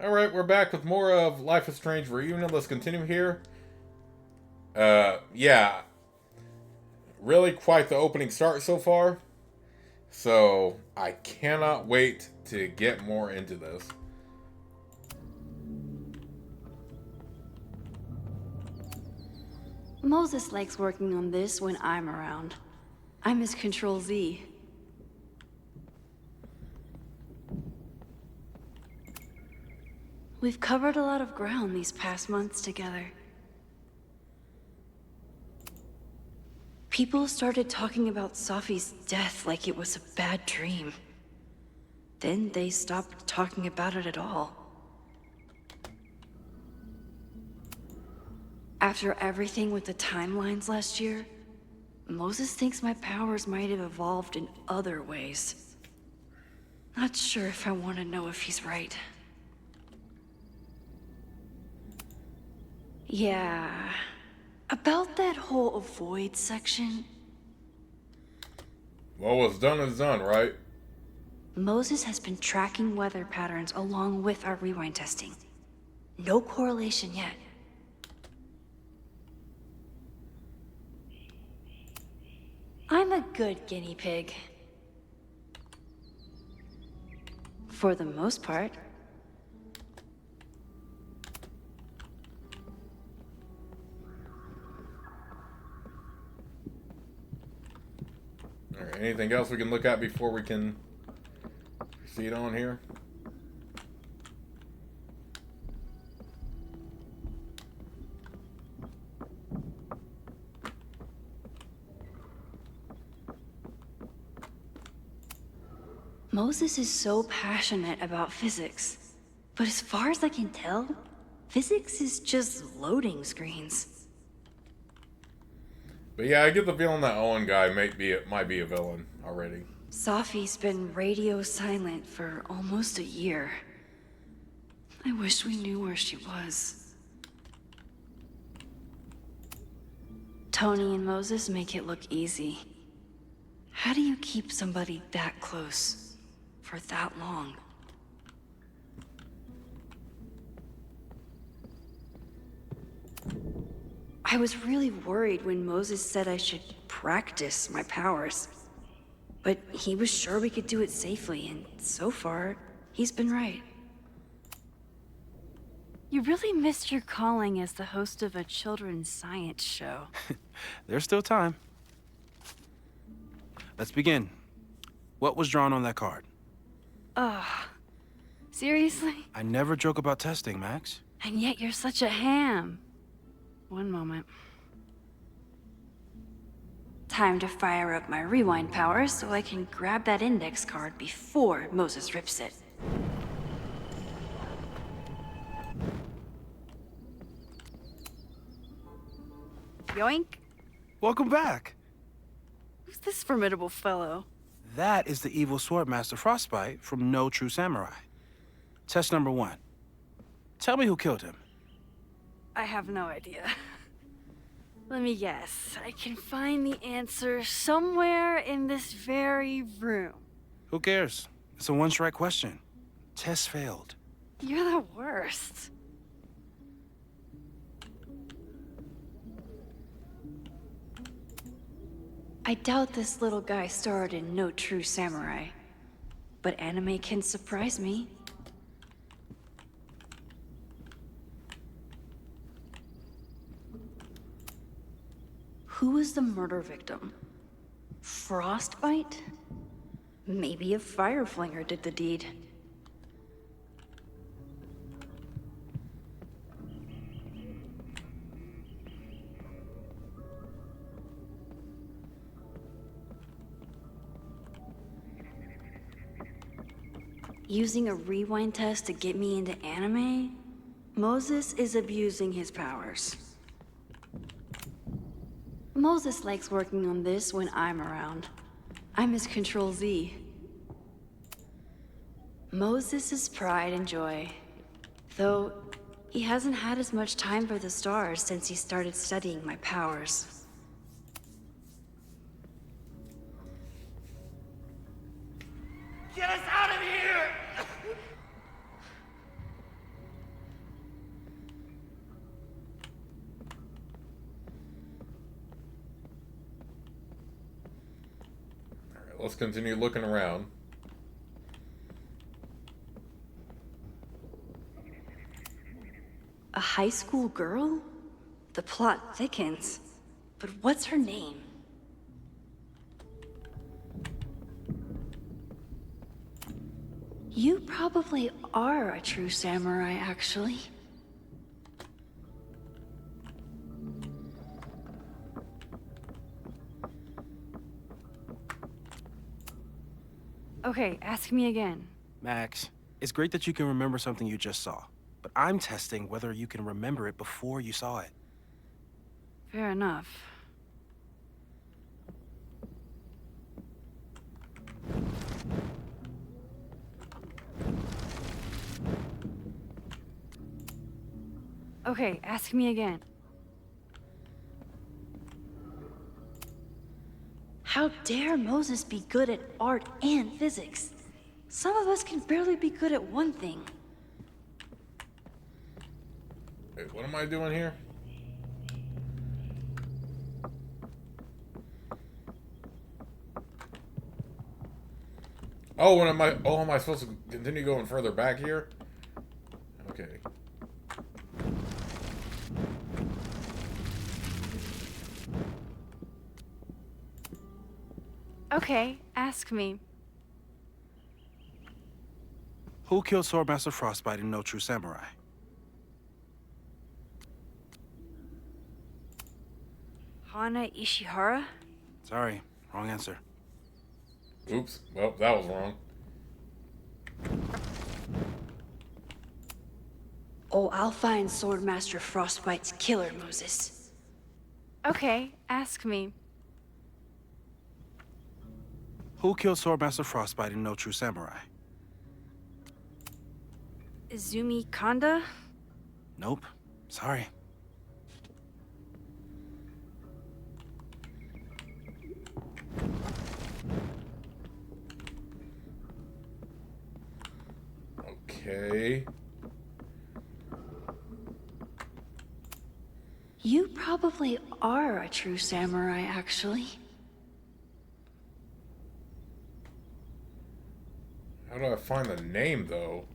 Alright, we're back with more of Life is Strange Reunion. Let's continue here. Yeah, really quite the opening start so far. So, I cannot wait to get more into this. Moses likes working on this when I'm around. I'm his Control Z. We've covered a lot of ground these past months together. People started talking about Safi's death like it was a bad dream. Then they stopped talking about it at all. After everything with the timelines last year, Moses thinks my powers might have evolved in other ways. Not sure if I want to know if he's right. Yeah, about that whole avoid section, Well, what's done is done, right? Moses has been tracking weather patterns along with our rewind testing. No correlation yet. I'm a good guinea pig. For the most part. Alright, anything else we can look at before we can proceed on here? Moses is so passionate about physics. But as far as I can tell, physics is just loading screens. But yeah, I get the feeling that Owen guy might be a villain already. Safi's been radio silent for almost a year. I wish we knew where she was. Tony and Moses make it look easy. How do you keep somebody that close for that long? I was really worried when Moses said I should practice my powers. But he was sure we could do it safely, and so far, he's been right. You really missed your calling as the host of a children's science show. There's still time. Let's begin. What was drawn on that card? Ugh. Seriously? I never joke about testing, Max. And yet you're such a ham. One moment. Time to fire up my rewind powers so I can grab that index card before Moses rips it. Yoink! Welcome back. Who's this formidable fellow? That is the evil Swordmaster Frostbite from No True Samurai. Test number 1. Tell me who killed him. I have no idea. Let me guess. I can find the answer somewhere in this very room. Who cares? It's a one-strike question. Test failed. You're the worst. I doubt this little guy starred in No True Samurai. But anime can surprise me. Who was the murder victim? Frostbite? Maybe a fire flinger did the deed. Using a rewind test to get me into anime? Moses is abusing his powers. Moses likes working on this when I'm around. I'm his Control Z. Moses is pride and joy. Though, he hasn't had as much time for the stars since he started studying my powers. Get us out of here! let's continue looking around. A high school girl? The plot thickens. But what's her name? You probably are a true samurai, actually. Okay, ask me again. Max, it's great that you can remember something you just saw, but I'm testing whether you can remember it before you saw it. Fair enough. Okay, ask me again. How dare Moses be good at art and physics? Some of us can barely be good at one thing. Wait, what am I doing here? Oh, am I supposed to continue going further back here? Okay. Okay, ask me. Who killed Swordmaster Frostbite in No True Samurai? Hana Ishihara? Sorry, wrong answer. Oops. Well, that was wrong. Oh, I'll find Swordmaster Frostbite's killer, Moses. Okay, ask me. Who killed Swordmaster Frostbite in No True Samurai? Izumi Kanda? Nope. Sorry. Okay. You probably are a true samurai, actually. How do I find the name, though?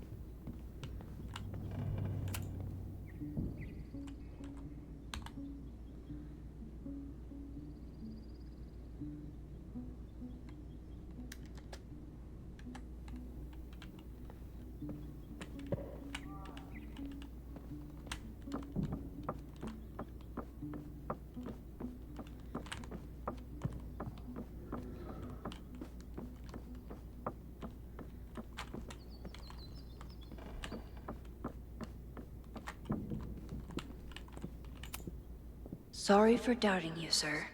Sorry for doubting you, sir.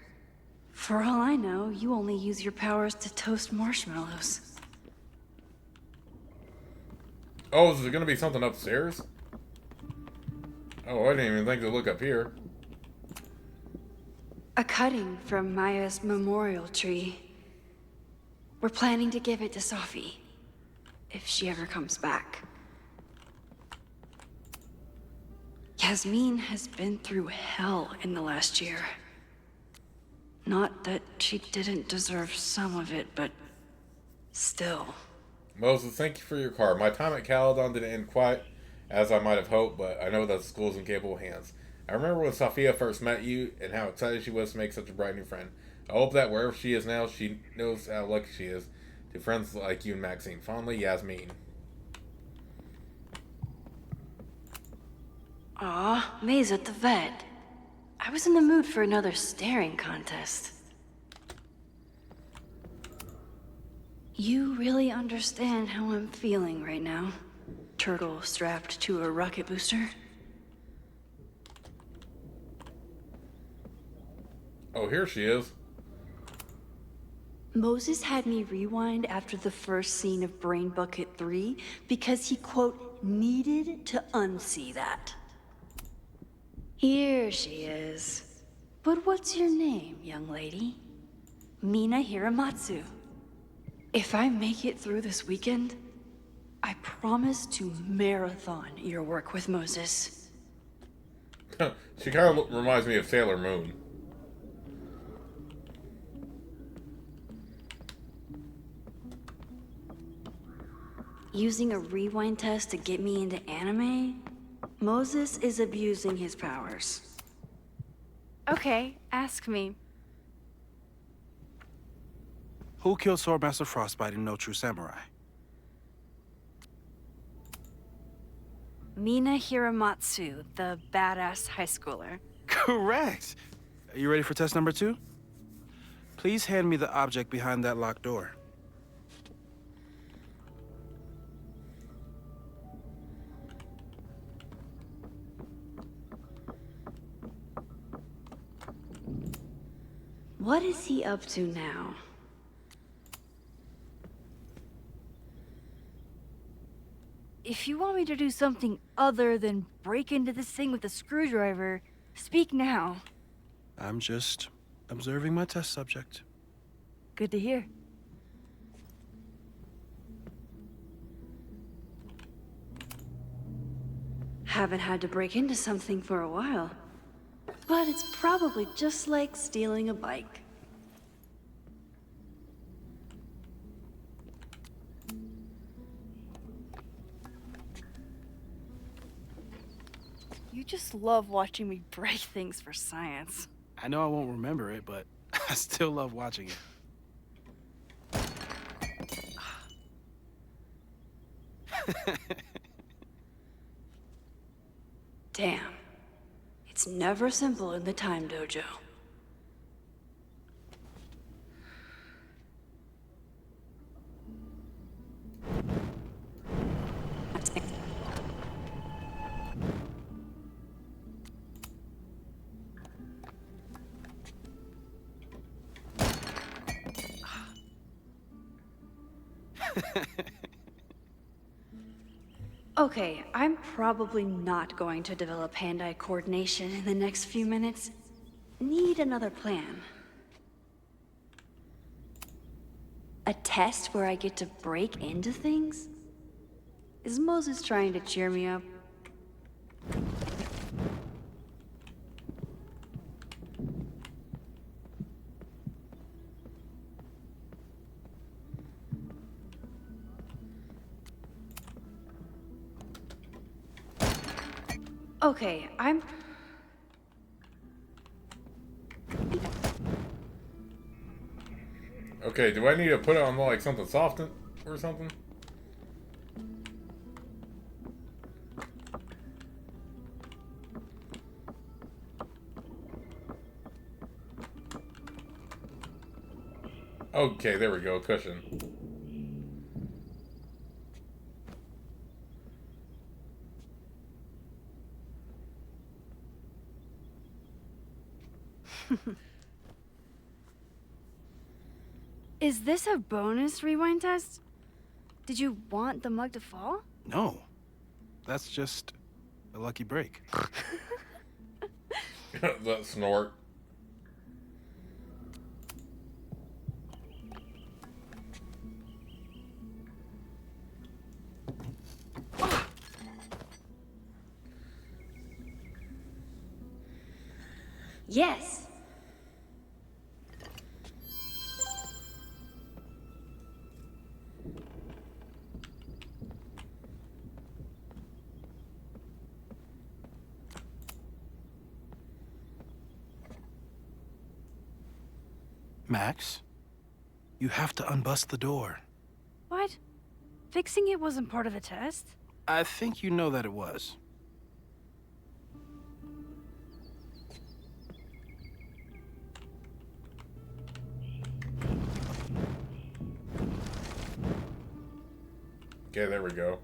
For all I know, you only use your powers to toast marshmallows. Oh, is there gonna be something upstairs? Oh, I didn't even think to look up here. A cutting from Maya's memorial tree. We're planning to give it to Sophie, if she ever comes back. Yasmin has been through hell in the last year. Not that she didn't deserve some of it, but still. Moses, thank you for your card. My time at Caledon didn't end quite as I might have hoped, but I know that the school's in capable hands. I remember when Sophia first met you and how excited she was to make such a bright new friend. I hope that wherever she is now, she knows how lucky she is to friends like you and Maxine. Fondly, Yasmin. Aw, May's at the vet. I was in the mood for another staring contest. You really understand how I'm feeling right now? Turtle strapped to a rocket booster? Oh, here she is. Moses had me rewind after the first scene of Brain Bucket 3 because he, quote, needed to unsee that. Here she is. But what's your name, young lady? Mina Hiramatsu. If I make it through this weekend, I promise to marathon your work with Moses. She kind of reminds me of Sailor Moon. Using a rewind test to get me into anime? Moses is abusing his powers. Okay, ask me. Who killed Swordmaster Frostbite in No True Samurai? Mina Hiramatsu, the badass high schooler. Correct! Are you ready for test number 2? Please hand me the object behind that locked door. What is he up to now? If you want me to do something other than break into this thing with a screwdriver, speak now. I'm just observing my test subject. Good to hear. Haven't had to break into something for a while. But it's probably just like stealing a bike. You just love watching me break things for science. I know I won't remember it, but I still love watching it. Damn. It's never simple in the time dojo. Okay, I'm probably not going to develop hand-eye coordination in the next few minutes. Need another plan. A test where I get to break into things? Is Moses trying to cheer me up? Okay, I'm... Okay, do I need to put it on like something soft or something? Okay, there we go, cushion. Is this a bonus rewind test? Did you want the mug to fall? No. That's just a lucky break. That snort. Yes! Max, you have to unbust the door. What? Fixing it wasn't part of the test? I think you know that it was. Okay, there we go.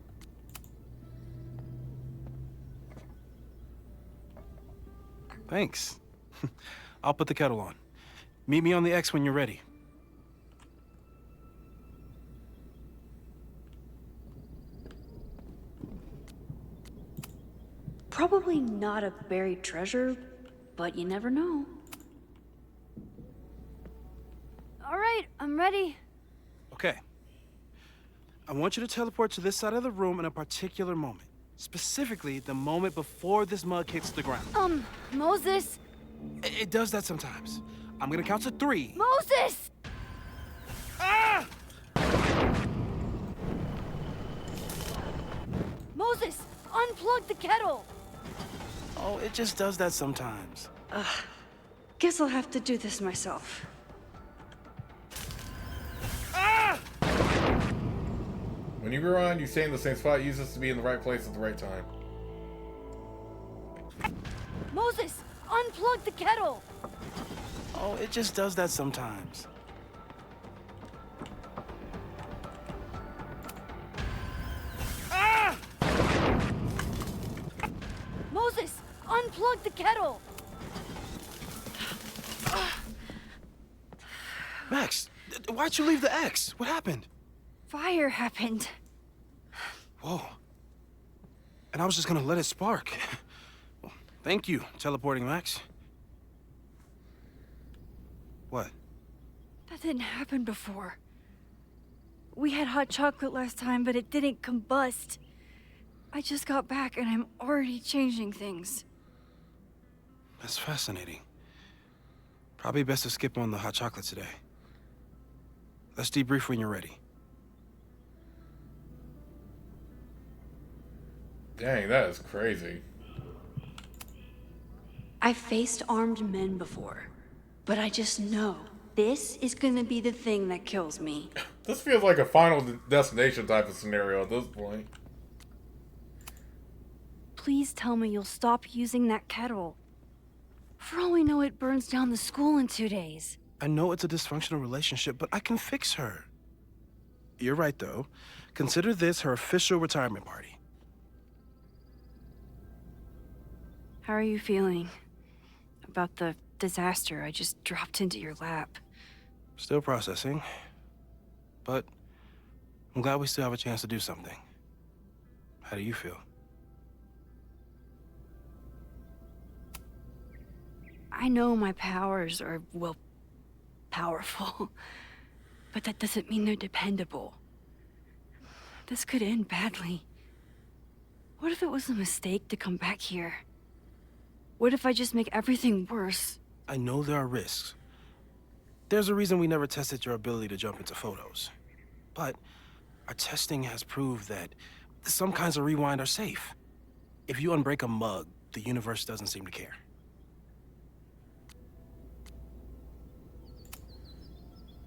Thanks. I'll put the kettle on. Meet me on the X when you're ready. Probably not a buried treasure, but you never know. All right, I'm ready. Okay. I want you to teleport to this side of the room in a particular moment. Specifically, the moment before this mug hits the ground. Moses! It does that sometimes. I'm gonna count to 3. Moses! Ah! Moses, unplug the kettle! Oh, it just does that sometimes. Guess I'll have to do this myself. When you rewind, you stay in the same spot. Use this to be in the right place at the right time. Moses, unplug the kettle! Oh, it just does that sometimes. Moses, unplug the kettle! Max, why'd you leave the X? What happened? Fire happened. Whoa. And I was just gonna let it spark. Well, thank you, teleporting Max. What? That didn't happen before. We had hot chocolate last time, but it didn't combust. I just got back and I'm already changing things. That's fascinating. Probably best to skip on the hot chocolate today. Let's debrief when you're ready. Dang, that is crazy. I've faced armed men before, but I just know this is gonna be the thing that kills me. This feels like a Final Destination type of scenario at this point. Please tell me you'll stop using that kettle. For all we know, it burns down the school in 2 days. I know it's a dysfunctional relationship, but I can fix her. You're right, though. Consider this her official retirement party. How are you feeling about the disaster I just dropped into your lap? Still processing. But I'm glad we still have a chance to do something. How do you feel? I know my powers are, well, powerful. But that doesn't mean they're dependable. This could end badly. What if it was a mistake to come back here? What if I just make everything worse? I know there are risks. There's a reason we never tested your ability to jump into photos. But our testing has proved that some kinds of rewind are safe. If you unbreak a mug, the universe doesn't seem to care.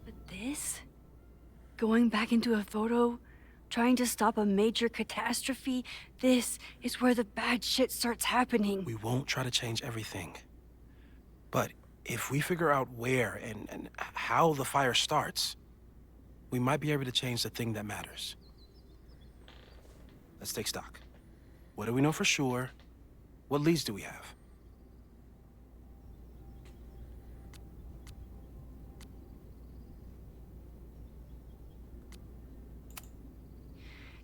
But this? Going back into a photo? Trying to stop a major catastrophe? This is where the bad shit starts happening. We won't try to change everything. But if we figure out where and how the fire starts, we might be able to change the thing that matters. Let's take stock. What do we know for sure? What leads do we have?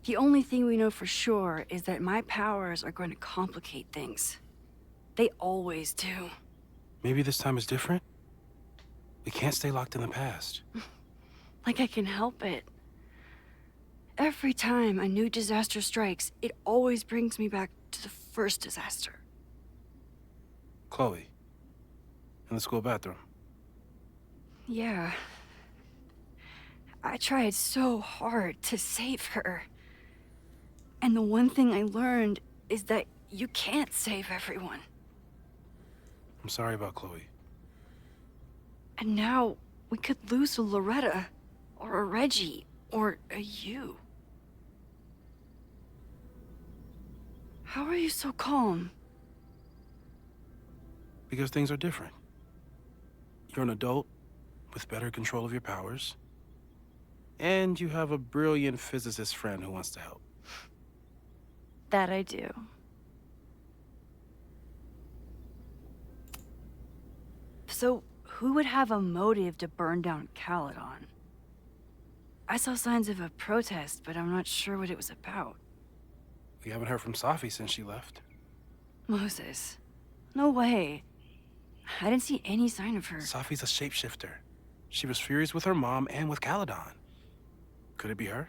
The only thing we know for sure is that my powers are going to complicate things. They always do. Maybe this time is different? We can't stay locked in the past. Like I can help it. Every time a new disaster strikes, it always brings me back to the first disaster. Chloe, in the school bathroom. Yeah. I tried so hard to save her. And the one thing I learned is that you can't save everyone. I'm sorry about Chloe. And now we could lose a Loretta, or a Reggie, or a you. How are you so calm? Because things are different. You're an adult with better control of your powers. And you have a brilliant physicist friend who wants to help. That I do. So, who would have a motive to burn down Caledon? I saw signs of a protest, but I'm not sure what it was about. We haven't heard from Safi since she left. Moses. No way. I didn't see any sign of her. Safi's a shapeshifter. She was furious with her mom and with Caledon. Could it be her?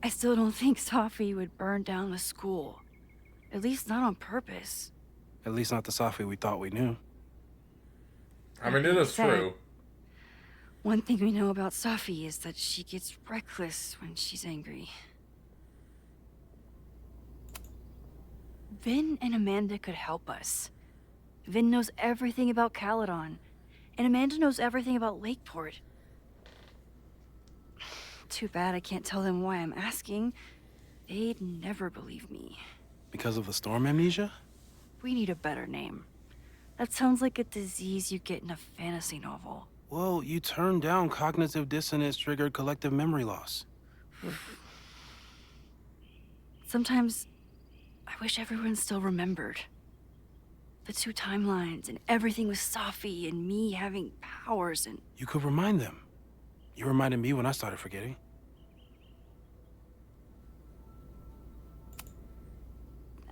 I still don't think Safi would burn down the school. At least not on purpose. At least not the Safi we thought we knew. I mean, it is Said. true. One thing we know about Safi is that she gets reckless when she's angry. Vin and Amanda could help us. Vin knows everything about Caledon, and Amanda knows everything about Lakeport. Too bad I can't tell them why I'm asking. They'd never believe me. Because of the storm amnesia? We need a better name. That sounds like a disease you get in a fantasy novel. Well, you turned down cognitive dissonance triggered collective memory loss. Sometimes, I wish everyone still remembered. The two timelines and everything with Safi and me having powers and... You could remind them. You reminded me when I started forgetting.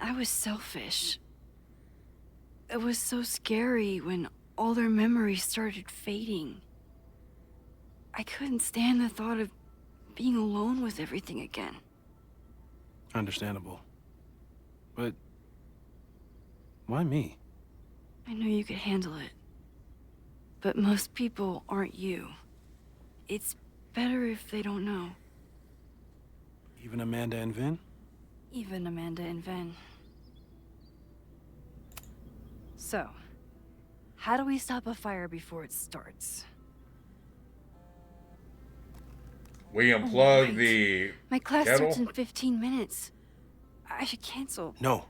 I was selfish. It was so scary when all their memories started fading. I couldn't stand the thought of being alone with everything again. Understandable. But why me? I know you could handle it. But most people aren't you. It's better if they don't know. Even Amanda and Vin? Even Amanda and Vin. So, how do we stop a fire before it starts? We unplug right. the My class kettle? starts in 15 minutes. I should cancel. No.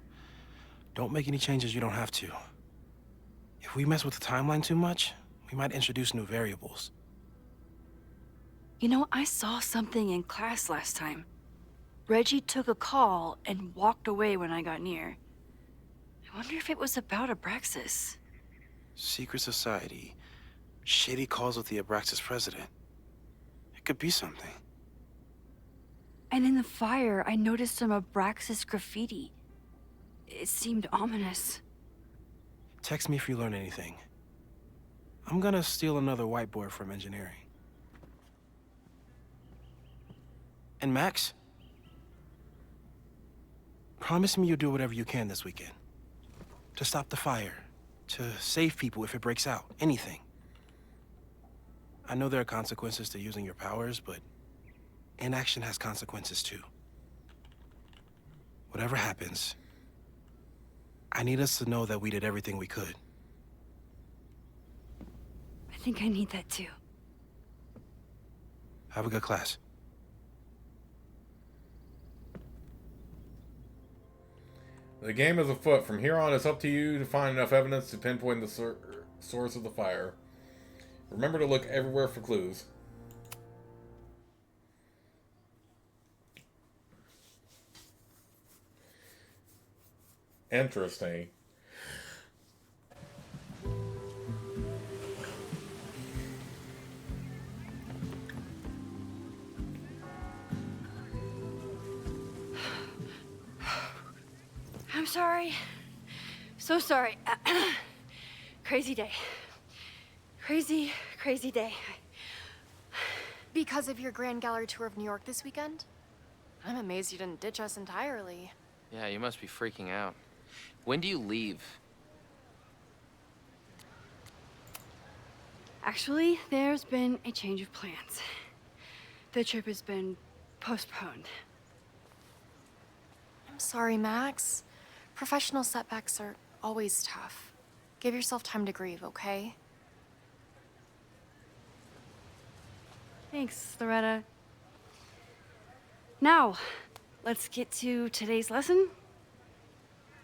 Don't make any changes you don't have to. If we mess with the timeline too much, we might introduce new variables. You know, I saw something in class last time. Reggie took a call and walked away when I got near. I wonder if it was about Abraxas. Secret society. Shady calls with the Abraxas president. It could be something. And in the fire, I noticed some Abraxas graffiti. It seemed ominous. Text me if you learn anything. I'm gonna steal another whiteboard from engineering. And Max? Promise me you'll do whatever you can this weekend. To stop the fire. To save people if it breaks out. Anything. I know there are consequences to using your powers, but inaction has consequences too. Whatever happens, I need us to know that we did everything we could. I think I need that too. Have a good class. The game is afoot. From here on, it's up to you to find enough evidence to pinpoint the source of the fire. Remember to look everywhere for clues. Interesting. I'm sorry. So sorry. Crazy day. Crazy, crazy day. Because of your Grand Gallery tour of New York this weekend? I'm amazed you didn't ditch us entirely. Yeah, you must be freaking out. When do you leave? Actually, there's been a change of plans. The trip has been postponed. I'm sorry, Max. Professional setbacks are always tough. Give yourself time to grieve, okay? Thanks, Loretta. Now, let's get to today's lesson.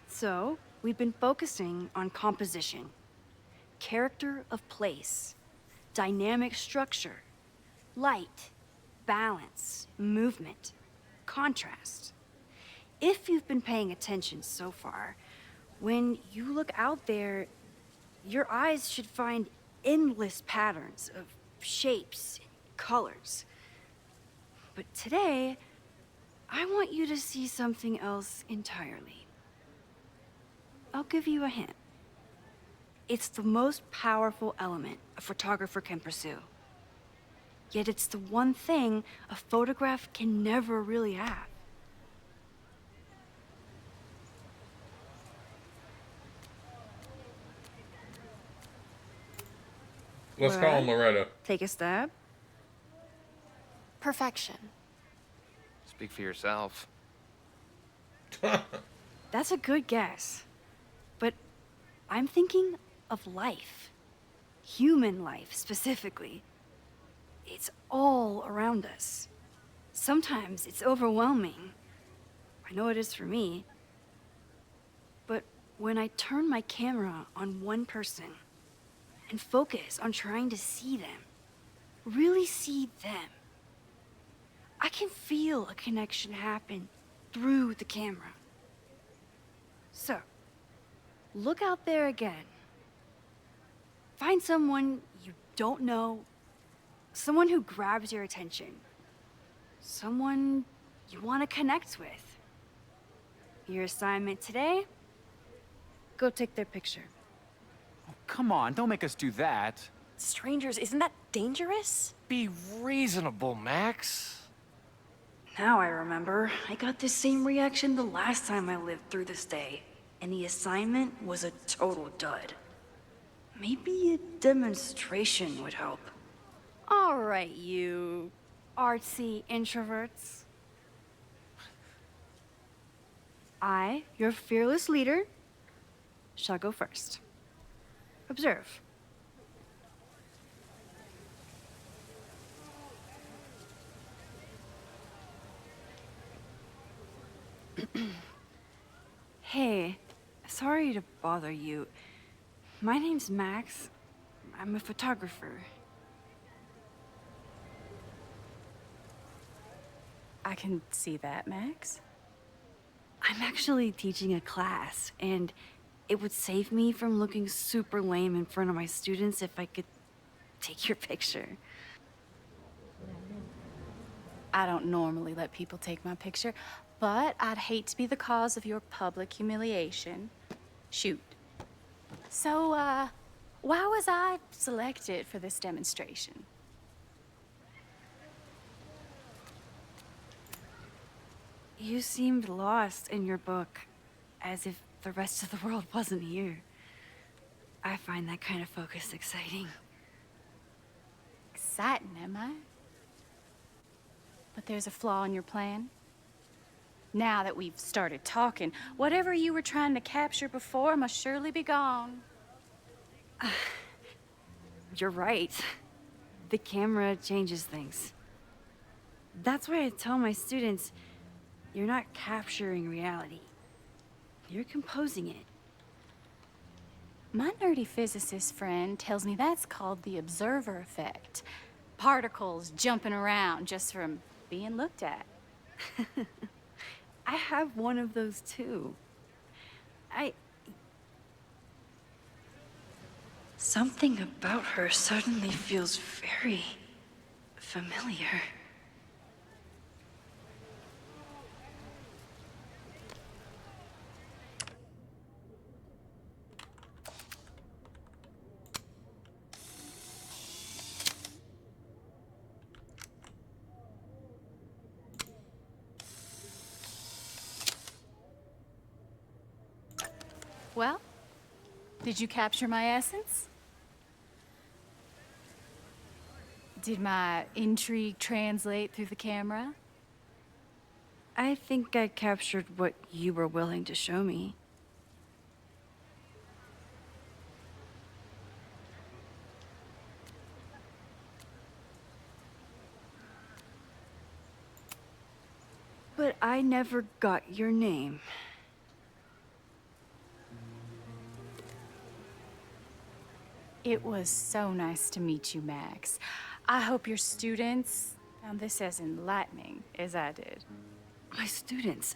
So, we've been focusing on composition, character of place, dynamic structure, light, balance, movement, contrast. If you've been paying attention so far, when you look out there, your eyes should find endless patterns of shapes and colors. But today, I want you to see something else entirely. I'll give you a hint. It's the most powerful element a photographer can pursue. Yet it's the one thing a photograph can never really have. Let's call him What? Loretta. Take a stab. Perfection. Speak for yourself. That's a good guess. But I'm thinking of life. Human life, specifically. It's all around us. Sometimes it's overwhelming. I know it is for me. But when I turn my camera on one person and focus on trying to see them, really see them, I can feel a connection happen through the camera. So, look out there again. Find someone you don't know, someone who grabs your attention, someone you want to connect with. Your assignment today? Go take their picture. Come on, don't make us do that. Strangers, isn't that dangerous? Be reasonable, Max. Now I remember. I got the same reaction the last time I lived through this day, and the assignment was a total dud. Maybe a demonstration would help. All right, you artsy introverts. I, your fearless leader, shall go first. Observe. Hey, sorry to bother you. My name's Max. I'm a photographer. I can see that, Max. I'm actually teaching a class, and it would save me from looking super lame in front of my students if I could take your picture. I don't normally let people take my picture, but I'd hate to be the cause of your public humiliation. Shoot. So, why was I selected for this demonstration? You seemed lost in your book, as if the rest of the world wasn't here. I find that kind of focus exciting. Exciting, am I? But there's a flaw in your plan. Now that we've started talking, whatever you were trying to capture before must surely be gone. You're right. The camera changes things. That's why I tell my students, you're not capturing reality. You're composing it. My nerdy physicist friend tells me that's called the observer effect. Particles jumping around just from being looked at. I have one of those too. Something about her suddenly feels very familiar. Well, did you capture my essence? Did my intrigue translate through the camera? I think I captured what you were willing to show me. But I never got your name. It was so nice to meet you, Max. I hope your students found this as enlightening as I did. My students.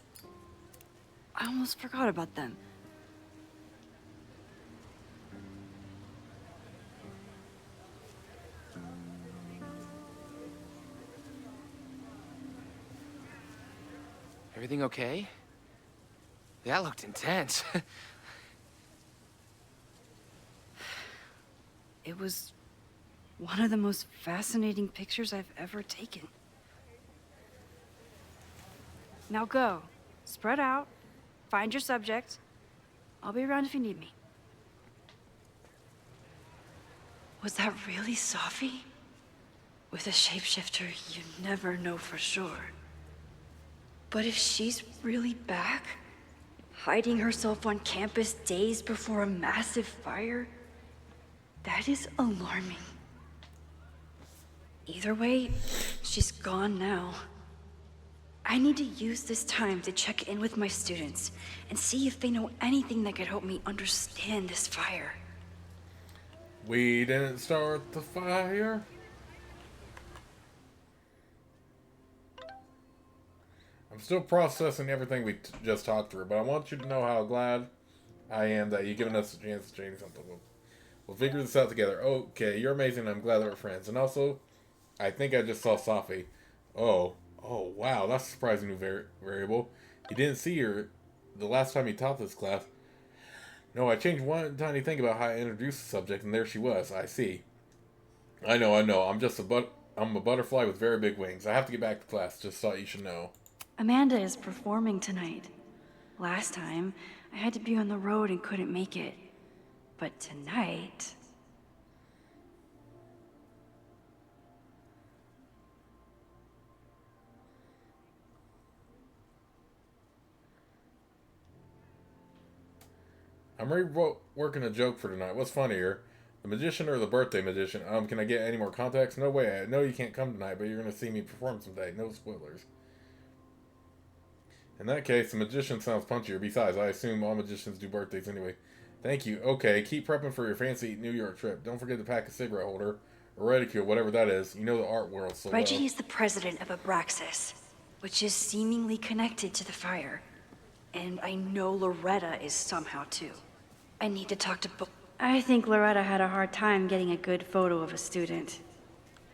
I almost forgot about them. Everything okay? That looked intense. It was one of the most fascinating pictures I've ever taken. Now go. Spread out. Find your subject. I'll be around if you need me. Was that really Safi? With a shapeshifter, you never know for sure. But if she's really back, hiding herself on campus days before a massive fire, that is alarming. Either way, she's gone now. I need to use this time to check in with my students and see if they know anything that could help me understand this fire. We didn't start the fire. I'm still processing everything we just talked through, but I want you to know how glad I am that you've given us a chance to change something. We'll figure this out together. Okay, you're amazing. I'm glad that we're friends. And also, I think I just saw Safi. Oh, wow, that's a surprising new variable. You didn't see her the last time you taught this class. No, I changed one tiny thing about how I introduced the subject, and there she was. I see. I know. I'm a butterfly with very big wings. I have to get back to class. Just thought you should know. Amanda is performing tonight. Last time, I had to be on the road and couldn't make it. But tonight... I'm reworking a joke for tonight. What's funnier? The magician or the birthday magician? Can I get any more context? No way. I know you can't come tonight, but you're going to see me perform someday. No spoilers. In that case, the magician sounds punchier. Besides, I assume all magicians do birthdays anyway. Thank you. Okay, keep prepping for your fancy New York trip. Don't forget to pack a cigarette holder, or reticule, whatever that is. You know the art world so well. Reggie is the president of Abraxas, which is seemingly connected to the fire. And I know Loretta is somehow too. I need to talk to I think Loretta had a hard time getting a good photo of a student.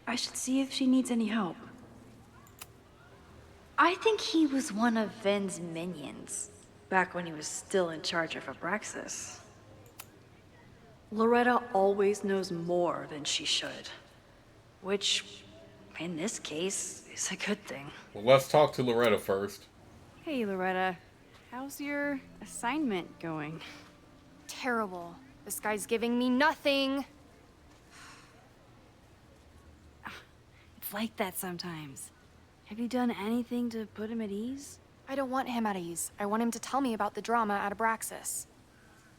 I should see if she needs any help. I think he was one of Ven's minions, back when he was still in charge of Abraxas. Loretta always knows more than she should. Which, in this case, is a good thing. Well, let's talk to Loretta first. Hey, Loretta. How's your assignment going? Terrible. This guy's giving me nothing. It's like that sometimes. Have you done anything to put him at ease? I don't want him at ease. I want him to tell me about the drama at Abraxas.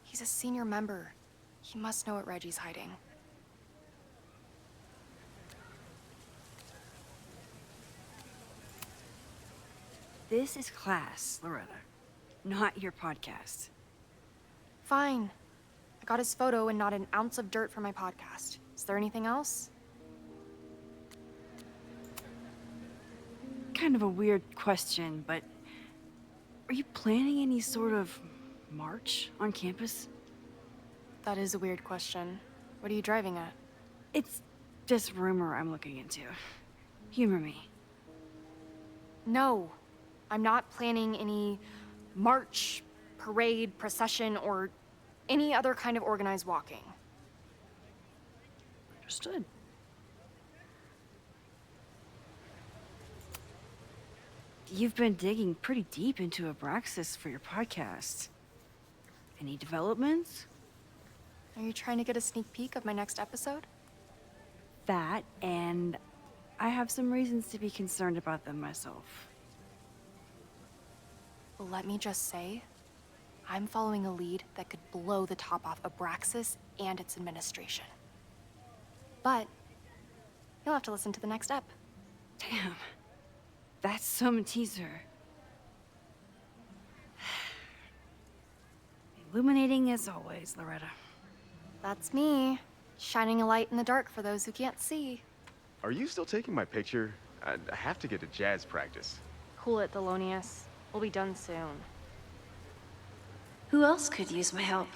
He's a senior member. He must know what Reggie's hiding. This is class, Loretta, not your podcast. Fine. I got his photo and not an ounce of dirt for my podcast. Is there anything else? Kind of a weird question, but are you planning any sort of march on campus? That is a weird question. What are you driving at? It's just rumor I'm looking into. Humor me. No. I'm not planning any march, parade, procession, or any other kind of organized walking. Understood. You've been digging pretty deep into Abraxas for your podcast. Any developments? Are you trying to get a sneak peek of my next episode? That, and I have some reasons to be concerned about them myself. Well, let me just say, I'm following a lead that could blow the top off Abraxas and its administration. But you'll have to listen to the next ep. Damn. That's some teaser. Illuminating as always, Loretta. That's me, shining a light in the dark for those who can't see. Are you still taking my picture? I have to get to jazz practice. Cool it, Thelonious. We'll be done soon. Who else could use my help?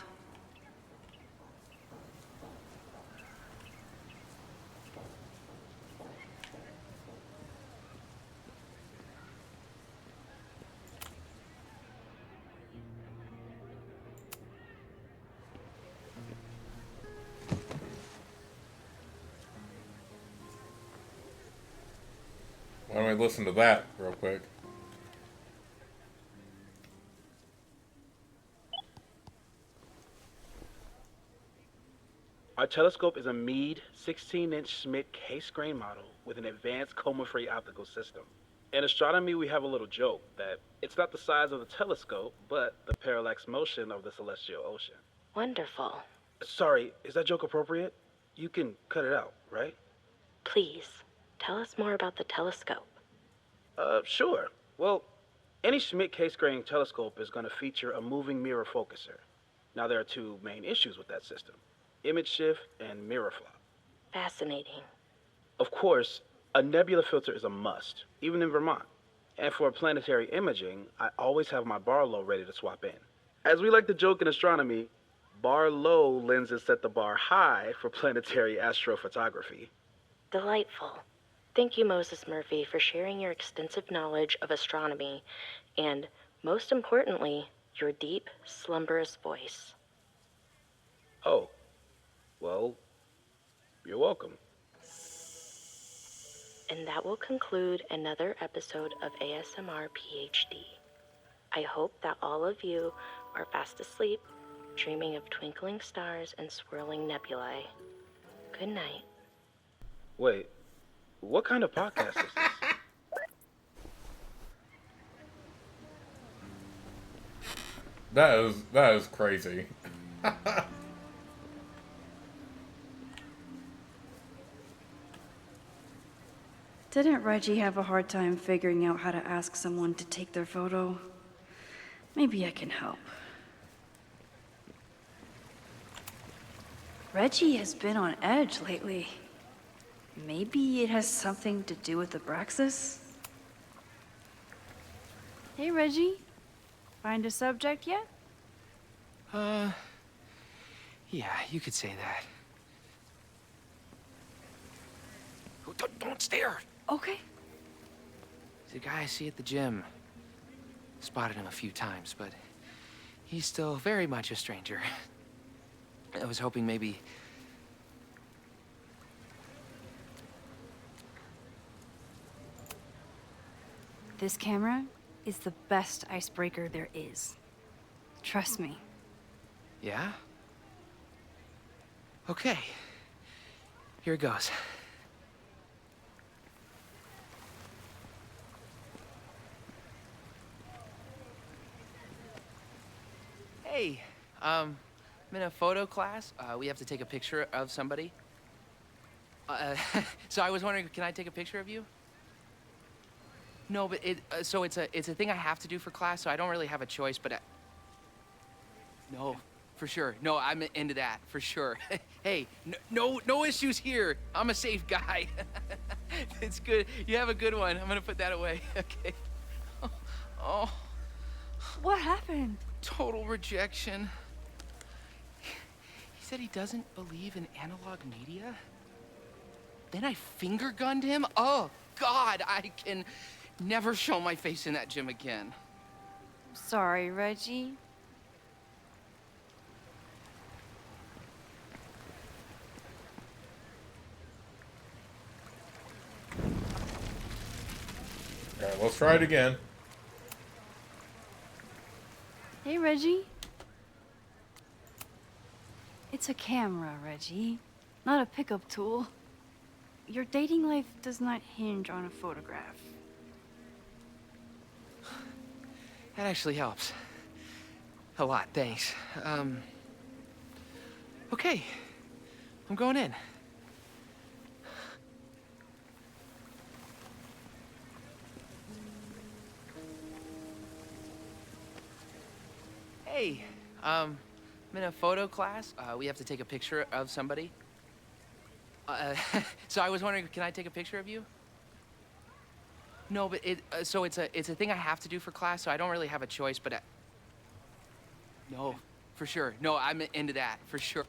Why don't we listen to that real quick? Our telescope is a Meade 16-inch Schmidt case-grain model with an advanced coma-free optical system. In astronomy, we have a little joke that it's not the size of the telescope, but the parallax motion of the celestial ocean. Wonderful. Sorry, is that joke appropriate? You can cut it out, right? Please, tell us more about the telescope. Sure. Well, any Schmidt case-grain telescope is going to feature a moving mirror focuser. Now, there are two main issues with that system: image shift and mirror flop. Fascinating. Of course, a nebula filter is a must, even in Vermont. And for planetary imaging, I always have my Barlow ready to swap in. As we like to joke in astronomy, Barlow lenses set the bar high for planetary astrophotography. Delightful. Thank you, Moses Murphy, for sharing your extensive knowledge of astronomy and, most importantly, your deep, slumberous voice. Oh, well, you're welcome. And that will conclude another episode of ASMR PhD. I hope that all of you are fast asleep, dreaming of twinkling stars and swirling nebulae. Good night. Wait, what kind of podcast is this? That is crazy. Didn't Reggie have a hard time figuring out how to ask someone to take their photo? Maybe I can help. Reggie has been on edge lately. Maybe it has something to do with Abraxas? Hey, Reggie. Find a subject yet? Yeah, you could say that. Oh, don't stare! Okay. He's a guy I see at the gym. Spotted him a few times, but he's still very much a stranger. I was hoping maybe... This camera is the best icebreaker there is. Trust me. Yeah? Okay. Here it goes. Hey, I'm in a photo class. We have to take a picture of somebody. So I was wondering, can I take a picture of you? No, but so it's a thing I have to do for class, so I don't really have a choice, but no, for sure. No, I'm into that, for sure. Hey, no issues here. I'm a safe guy. It's good. You have a good one. I'm gonna put that away. Okay. Oh. What happened? Total rejection. He said he doesn't believe in analog media. Then I finger gunned him? Oh, God, I can never show my face in that gym again. Sorry, Reggie. Alright, let's try it again. Hey, Reggie. It's a camera, Reggie, not a pickup tool. Your dating life does not hinge on a photograph. That actually helps. A lot, thanks. Okay. I'm going in. Hey, I'm in a photo class. We have to take a picture of somebody. So I was wondering, can I take a picture of you? No, but so it's a thing I have to do for class, so I don't really have a choice, but no, for sure. No, I'm into that, for sure.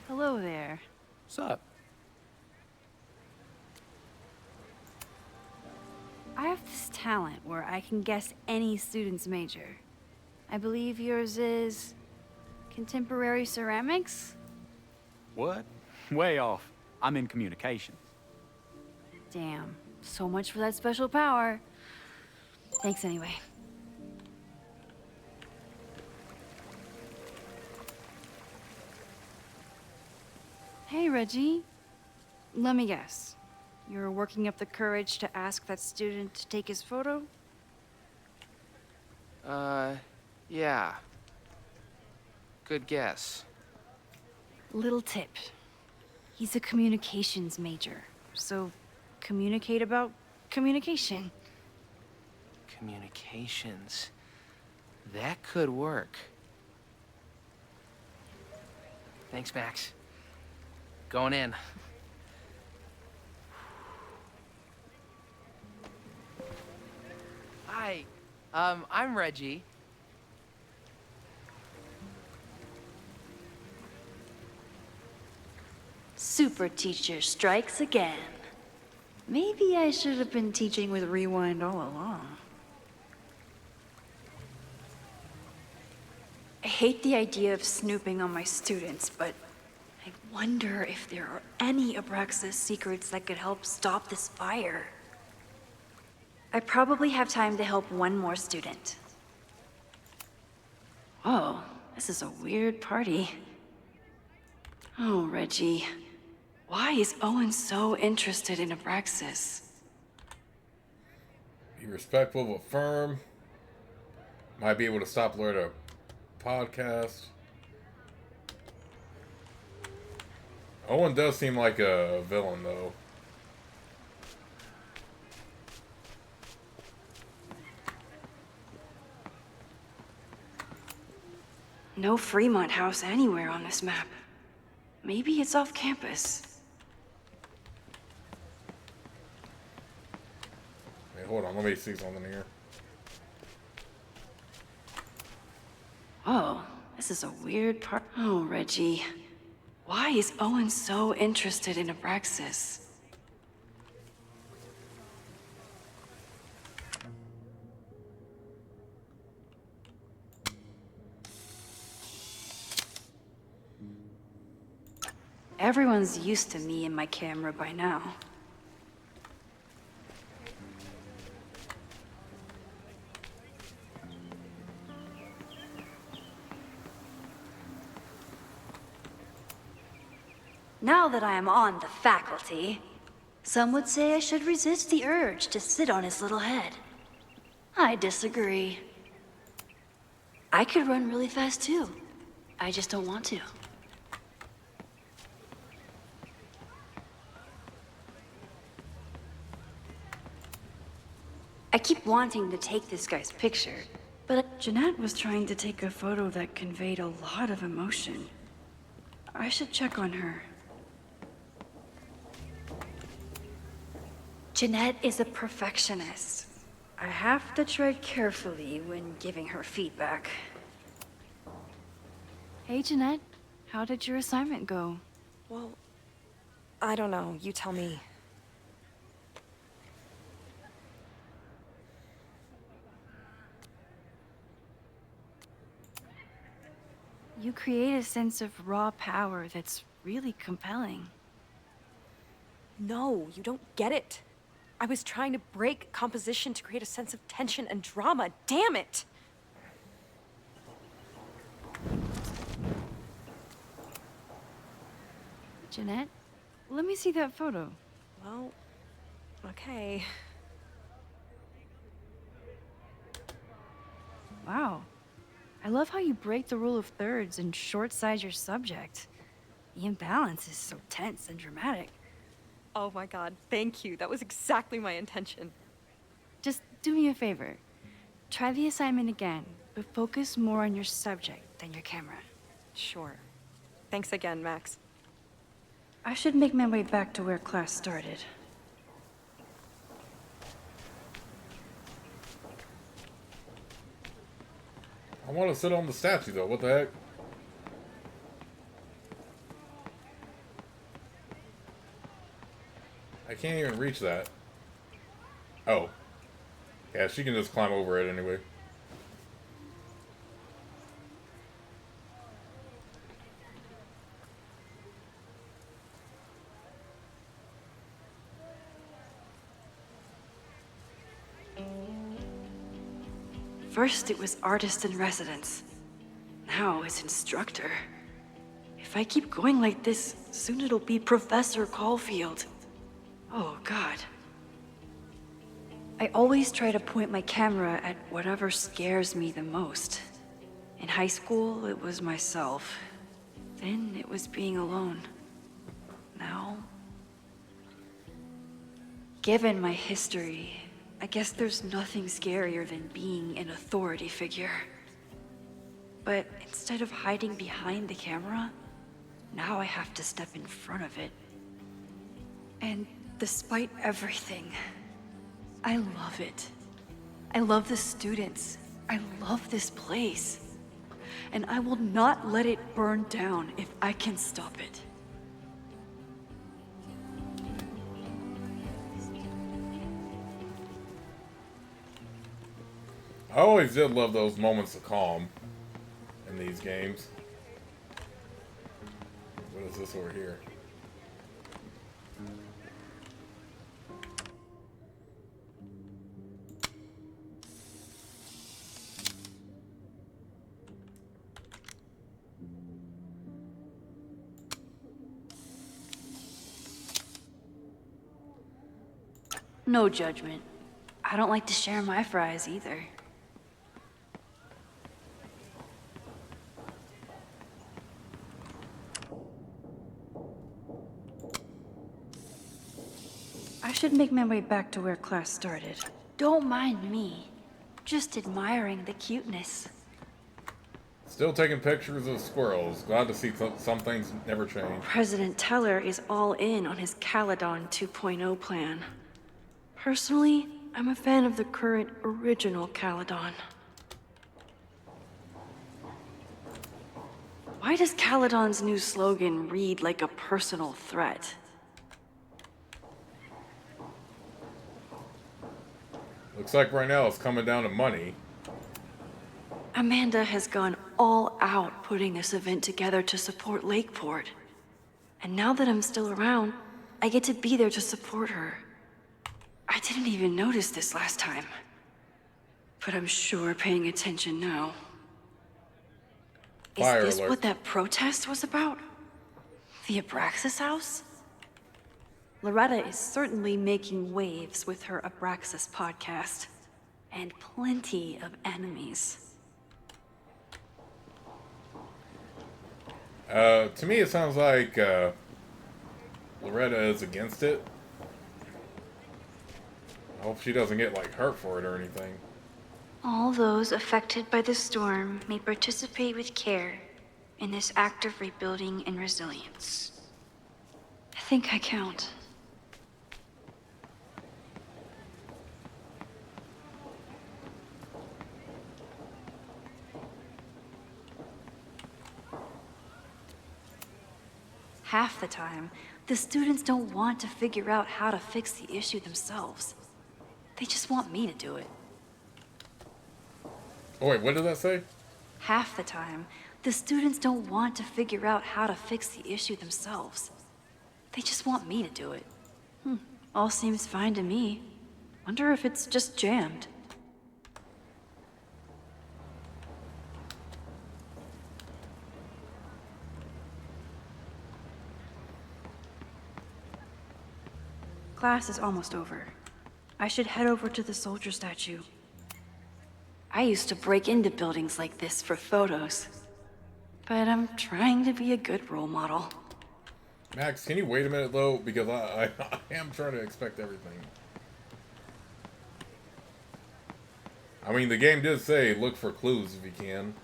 Hello there. What's up? I have this talent where I can guess any student's major. I believe yours is contemporary ceramics? What? Way off. I'm in communications. Damn. So much for that special power. Thanks anyway. Hey, Reggie. Let me guess. You're working up the courage to ask that student to take his photo? Yeah. Good guess. Little tip. He's a communications major, so communicate about communication. Communications. That could work. Thanks, Max. Going in. Hi. I'm Reggie. Super teacher strikes again. Maybe I should have been teaching with Rewind all along. I hate the idea of snooping on my students, but I wonder if there are any Abraxas secrets that could help stop this fire. I probably have time to help one more student. Oh, this is a weird party. Oh, Reggie. Why is Owen so interested in Abraxas? Be respectful but firm. Might be able to stop Loretta podcast. Owen does seem like a villain, though. No Fremont House anywhere on this map. Maybe it's off campus. Wait, hold on, let me see something here. Oh, this is a weird part. Oh, Reggie. Why is Owen so interested in Abraxas? Everyone's used to me and my camera by now. Now that I am on the faculty, some would say I should resist the urge to sit on his little head. I disagree. I could run really fast too. I just don't want to. I keep wanting to take this guy's picture, but Jeanette was trying to take a photo that conveyed a lot of emotion. I should check on her. Jeanette is a perfectionist. I have to tread carefully when giving her feedback. Hey, Jeanette. How did your assignment go? Well, I don't know. You tell me. You create a sense of raw power that's really compelling. No, you don't get it. I was trying to break composition to create a sense of tension and drama. Damn it! Jeanette, let me see that photo. Well, okay. Wow. I love how you break the rule of thirds and short-size your subject. The imbalance is so tense and dramatic. Oh my god, thank you. That was exactly my intention. Just do me a favor. Try the assignment again, but focus more on your subject than your camera. Sure. Thanks again, Max. I should make my way back to where class started. I want to sit on the statue, though. What the heck? I can't even reach that. Oh. Yeah, she can just climb over it anyway. First it was artist in residence. Now it's instructor. If I keep going like this, soon it'll be Professor Caulfield. Oh, God. I always try to point my camera at whatever scares me the most. In high school, it was myself. Then it was being alone. Now... Given my history, I guess there's nothing scarier than being an authority figure. But instead of hiding behind the camera, now I have to step in front of it. And despite everything, I love it. I love the students. I love this place. And I will not let it burn down if I can stop it. I always did love those moments of calm in these games. What is this over here? No judgment. I don't like to share my fries either. I should make my way back to where class started. Don't mind me. Just admiring the cuteness. Still taking pictures of squirrels. Glad to see some things never change. President Teller is all in on his Caledon 2.0 plan. Personally, I'm a fan of the current original Caledon. Why does Caledon's new slogan read like a personal threat? Looks like right now it's coming down to money. Amanda has gone all out putting this event together to support Lakeport. And now that I'm still around, I get to be there to support her. I didn't even notice this last time. But I'm sure paying attention now. Fire Is this alert. what that protest was about? The Abraxas house? Loretta is certainly making waves with her Abraxas podcast. And plenty of enemies. To me it sounds like Loretta is against it. I hope she doesn't get like hurt for it or anything. All those affected by the storm may participate with care in this act of rebuilding and resilience. I think I count. Half the time, the students don't want to figure out how to fix the issue themselves. They just want me to do it. Oh wait, what did that say? Half the time, the students don't want to figure out how to fix the issue themselves. They just want me to do it. All seems fine to me. Wonder if it's just jammed. Class is almost over. I should head over to the soldier statue. I used to break into buildings like this for photos. But I'm trying to be a good role model. Max, can you wait a minute though? Because I am trying to expect everything. I mean, the game did say look for clues if you can.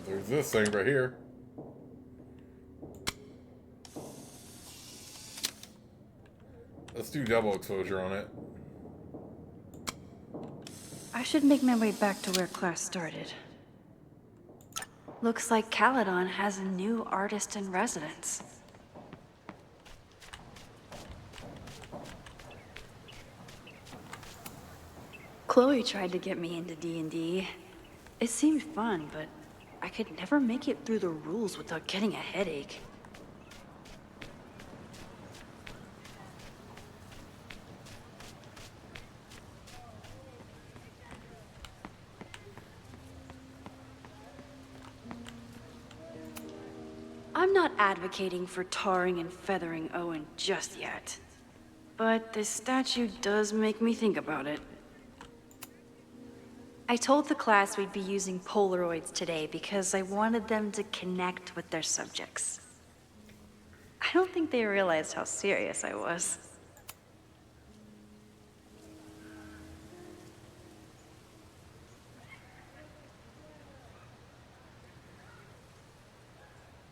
There's this thing right here. Let's do double exposure on it. I should make my way back to where class started. Looks like Caledon has a new artist in residence. Chloe tried to get me into D&D. It seemed fun, but I could never make it through the rules without getting a headache. I'm not advocating for tarring and feathering Owen just yet, but this statue does make me think about it. I told the class we'd be using Polaroids today because I wanted them to connect with their subjects. I don't think they realized how serious I was.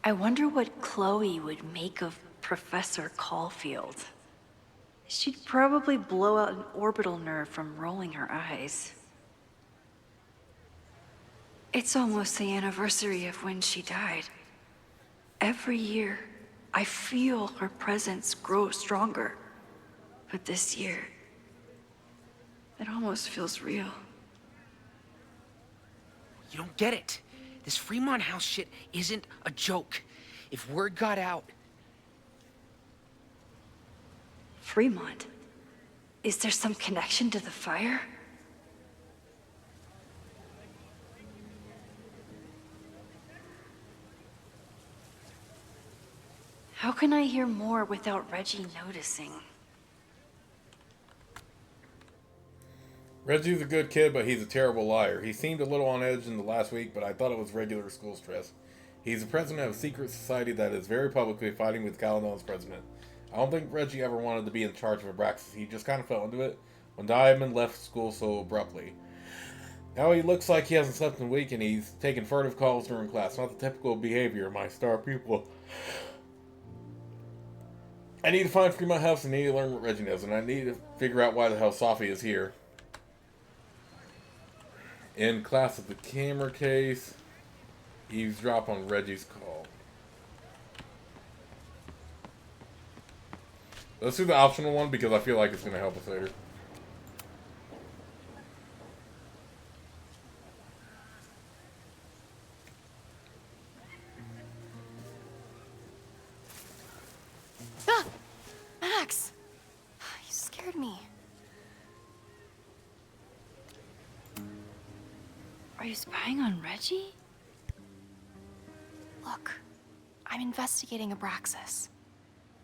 I wonder what Chloe would make of Professor Caulfield. She'd probably blow out an orbital nerve from rolling her eyes. It's almost the anniversary of when she died. Every year, I feel her presence grow stronger. But this year, it almost feels real. You don't get it. This Fremont House shit isn't a joke. If word got out... Fremont? Is there some connection to the fire? How can I hear more without Reggie noticing? Reggie's a good kid, but he's a terrible liar. He seemed a little on edge in the last week, but I thought it was regular school stress. He's the president of a secret society that is very publicly fighting with Caledon's president. I don't think Reggie ever wanted to be in charge of Abraxas. He just kind of fell into it when Diamond left school so abruptly. Now he looks like he hasn't slept in a week, and he's taking furtive calls during class. Not the typical behavior of my star pupil. I need to find Fremont House and need to learn what Reggie knows, and I need to figure out why the hell Safi is here. In class with the camera case, eavesdrop on Reggie's call. Let's do the optional one because I feel like it's going to help us later. Ah! Max! You scared me. Are you spying on Reggie? Look, I'm investigating Abraxas.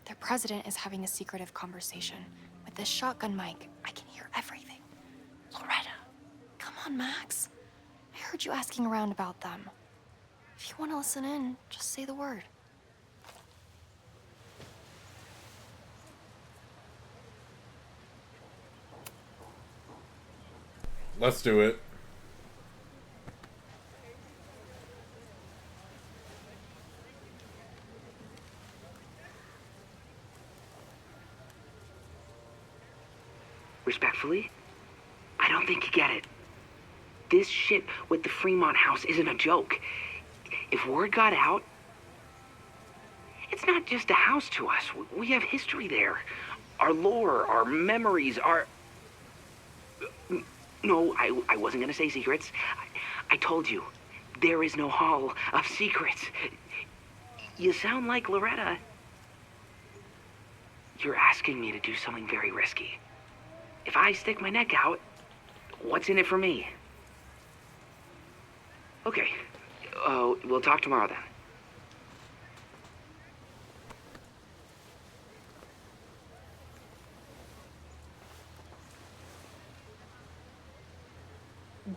Their president is having a secretive conversation. With this shotgun mic, I can hear everything. Loretta, come on, Max. I heard you asking around about them. If you want to listen in, just say the word. Let's do it. Respectfully, I don't think you get it. This shit with the Fremont House isn't a joke. If word got out, it's not just a house to us. We have history there. Our lore, our memories, our... No, I wasn't gonna say secrets. I told you, there is no hall of secrets. You sound like Loretta. You're asking me to do something very risky. If I stick my neck out, what's in it for me? Okay, we'll talk tomorrow then.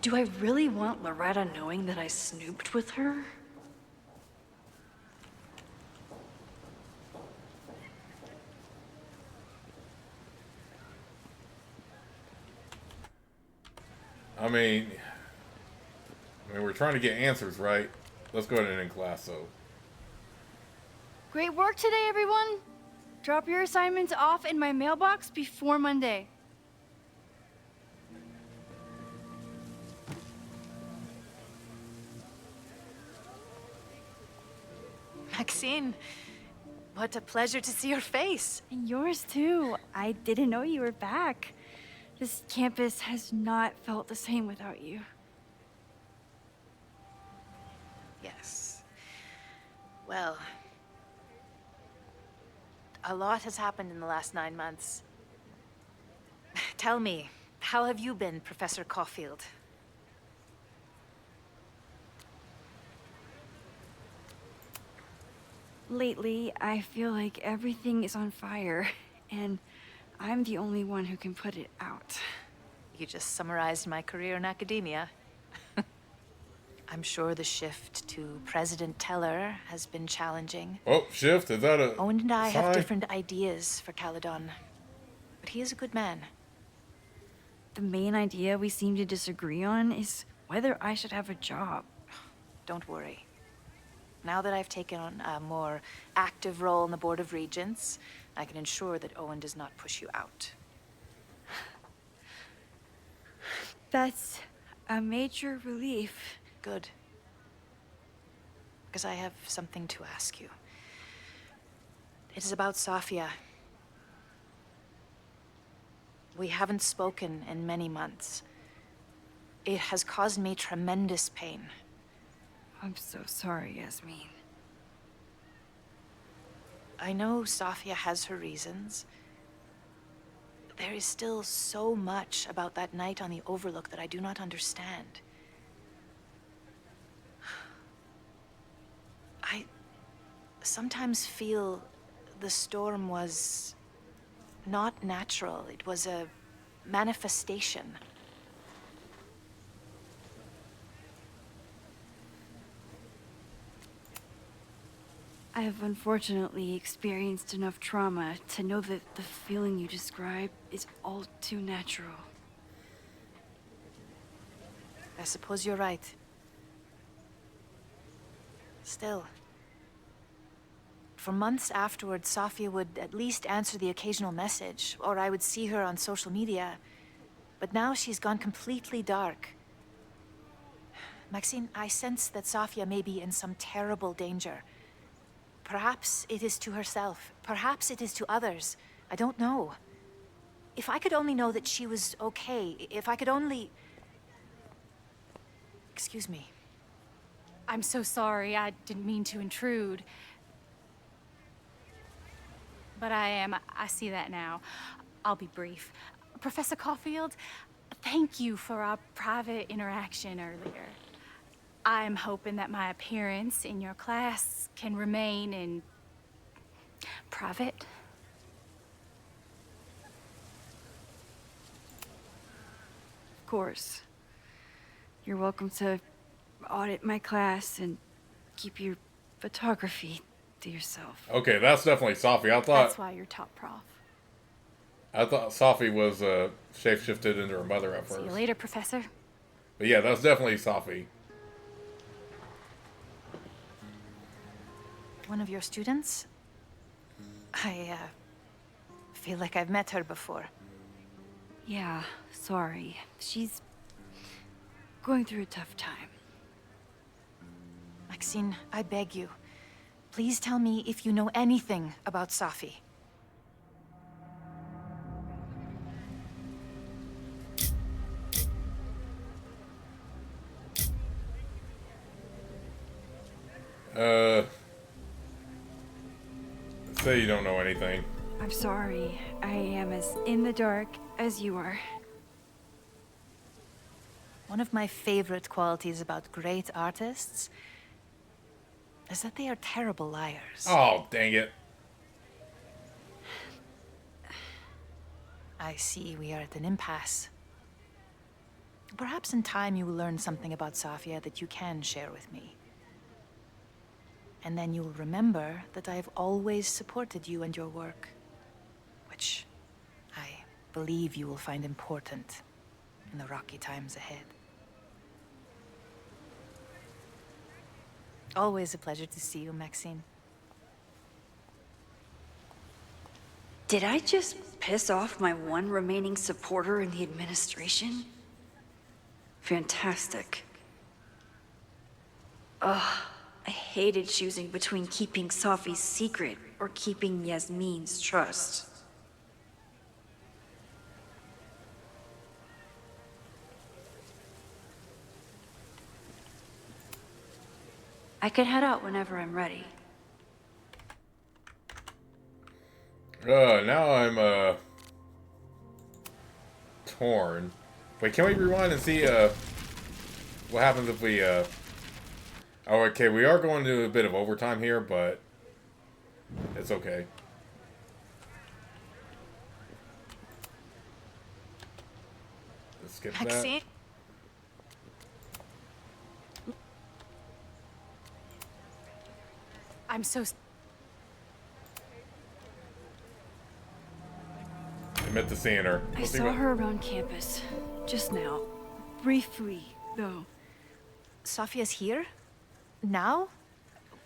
Do I really want Loretta knowing that I snooped with her? I mean, we're trying to get answers, right? Let's go ahead and end class, so. Great work today, everyone. Drop your assignments off in my mailbox before Monday. Maxine, what a pleasure to see your face. And yours too. I didn't know you were back. This campus has not felt the same without you. Yes. Well, a lot has happened in the last 9 months. Tell me, how have you been, Professor Caulfield? Lately, I feel like everything is on fire, and I'm the only one who can put it out. You just summarized my career in academia. I'm sure the shift to President Teller has been challenging. Oh, shift? Is that a Owen and I sign? have different ideas for Caledon, but he is a good man. The main idea we seem to disagree on is whether I should have a job. Don't worry. Now that I've taken on a more active role in the Board of Regents, I can ensure that Owen does not push you out. That's a major relief. Good. Because I have something to ask you. It is about Safia. We haven't spoken in many months. It has caused me tremendous pain. I'm so sorry, Yasmin. I know Safia has her reasons. There is still so much about that night on the Overlook that I do not understand. I sometimes feel the storm was not natural. It was a manifestation. I have unfortunately experienced enough trauma to know that the feeling you describe is all too natural. I suppose you're right. Still, for months afterwards, Safia would at least answer the occasional message, or I would see her on social media. But now she's gone completely dark. Maxine, I sense that Safia may be in some terrible danger. Perhaps it is to herself. Perhaps it is to others. I don't know. If I could only know that she was okay, if I could only... Excuse me. I'm so sorry. I didn't mean to intrude. But I see that now. I'll be brief. Professor Caulfield, thank you for our private interaction earlier. I'm hoping that my appearance in your class can remain in private. Of course. You're welcome to audit my class and keep your photography to yourself. Okay, that's definitely Safi. That's why you're top prof. I thought Safi was shapeshifted into her mother at first. See you later, Professor. But yeah, that's definitely Safi. One of your students? I feel like I've met her before. Yeah, sorry. She's going through a tough time. Maxine, I beg you. Please tell me if you know anything about Safi. Say you don't know anything. I'm sorry. I am as in the dark as you are. One of my favorite qualities about great artists is that they are terrible liars. Oh, dang it. I see we are at an impasse. Perhaps in time you will learn something about Safia that you can share with me. And then you'll remember that I have always supported you and your work, which I believe you will find important in the rocky times ahead. Always a pleasure to see you, Maxine. Did I just piss off my one remaining supporter in the administration? Fantastic. Ugh, I hated choosing between keeping Safi's secret or keeping Yasmin's trust. I can head out whenever I'm ready. Now I'm, torn. Wait, can we rewind and see, what happens if we, Oh, okay, we are going to do a bit of overtime here, but it's okay. Let's skip that. Maxine? I'm so... I meant to seeing her. I saw her around campus. Just now. Briefly, though. Sophia's here? Now?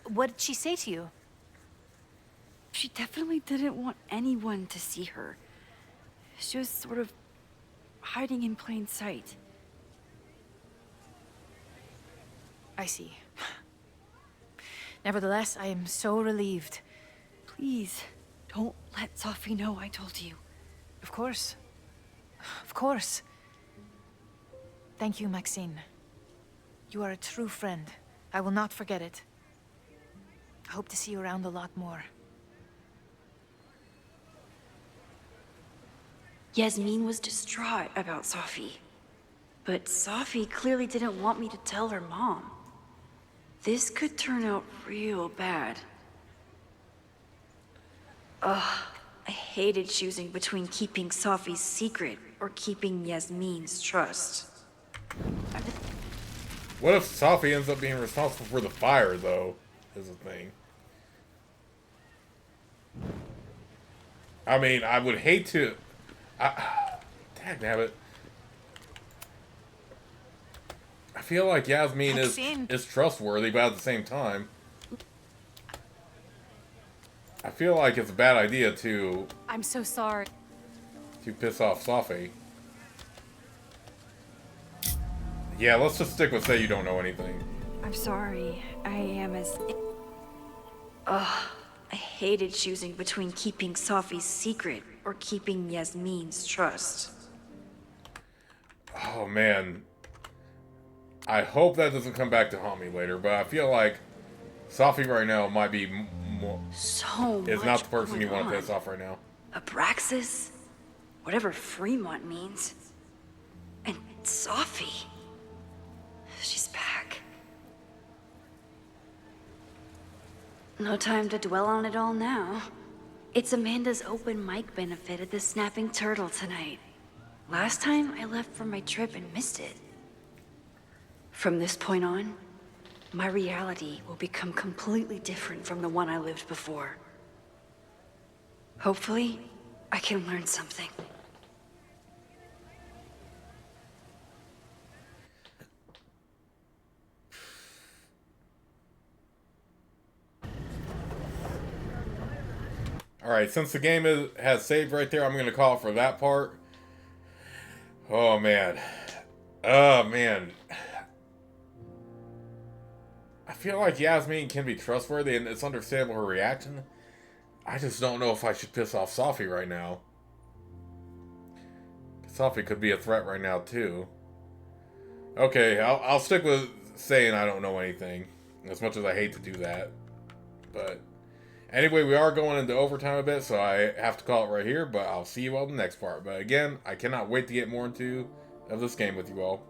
What did she say to you? She definitely didn't want anyone to see her. She was sort of hiding in plain sight. I see. Nevertheless, I am so relieved. Please, don't let Sophie know I told you. Of course. Of course. Thank you, Maxine. You are a true friend. I will not forget it. I hope to see you around a lot more. Yasmin was distraught about Sophie. But Sophie clearly didn't want me to tell her mom. This could turn out real bad. Ugh, I hated choosing between keeping Sophie's secret or keeping Yasmin's trust. What if Sophie ends up being responsible for the fire, though, is the thing. I mean, I would hate to... Dagnabbit. I feel like Yasmin is trustworthy, but at the same time... I feel like it's a bad idea to... I'm so sorry. To piss off Sophie. Yeah, let's just stick with say you don't know anything. I'm sorry. I am as... Ugh, I hated choosing between keeping Sophie's secret or keeping Yasmin's trust. Oh, man. I hope that doesn't come back to haunt me later, but I feel like Sophie right now might be more... is not the person you want to piss off right now. Abraxas? Whatever Fremont means. And Sophie. She's back. No time to dwell on it all now. It's Amanda's open mic benefit at the Snapping Turtle tonight. Last time I left for my trip and missed it. From this point on, my reality will become completely different from the one I lived before. Hopefully, I can learn something. Alright, since the game has saved right there, I'm going to call it for that part. Oh, man. Oh, man. I feel like Yasmin can be trustworthy, and it's understandable her reaction. I just don't know if I should piss off Sophie right now. Sophie could be a threat right now, too. Okay, I'll stick with saying I don't know anything. As much as I hate to do that. But... anyway, we are going into overtime a bit, so I have to call it right here, but I'll see you all in the next part. But again, I cannot wait to get more into this game with you all.